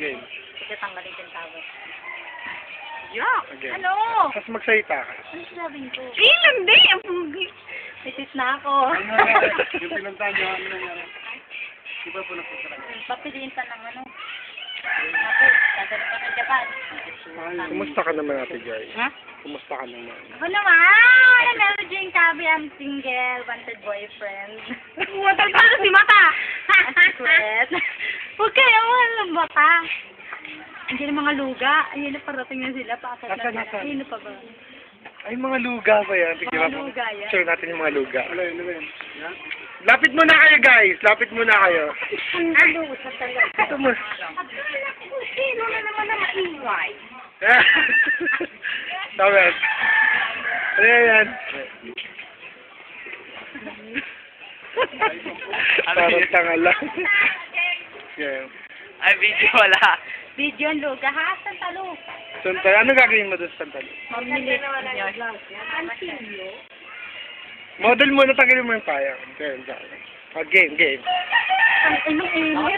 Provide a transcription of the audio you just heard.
Game. Sige, tanggalin yung tawag. Yuck! Again. Ano? Tapos magsalita ka. Ano sabihin ko? Hindi! Ang pugi! Isis na ako. Ano nangyari? Yung pinuntahan niyo, ano nangyari? Di ba po napunta lang? Papiliin pa ng ano. Ako, dadali pa ng Japan. Kumusta ka naman, Ate Joy? Ha? Kumusta ka naman? Ako naman! Hello, Jane Cabi. I'm single. Wanted boyfriend. Wanted ba si Mata? Ang secret. Huwag kayo. Walang bata. Andiyan ang mga luga. Ayun na parating na sila. Paakit na Nasaan, sila. nasaan? Ayun na pa ba? Ay, mga luga ba yan? Tignan Mga mo. luga yan. Share natin yung mga luga. Ano yun? Lapit muna kayo, guys. Lapit muna kayo. Ang lusa talaga. Ito mo. Sino na naman na maingay? Tawad. Ano yan? Parang tanga lang. Yeah. Ay, video wala. Video ang luga ha? Santalo. Santalo. Ano gagawin mo doon sa Santalo? Mamili niyo. Antilyo? Model mo na, tanggalin mo yung payang. Game. Ang inong init.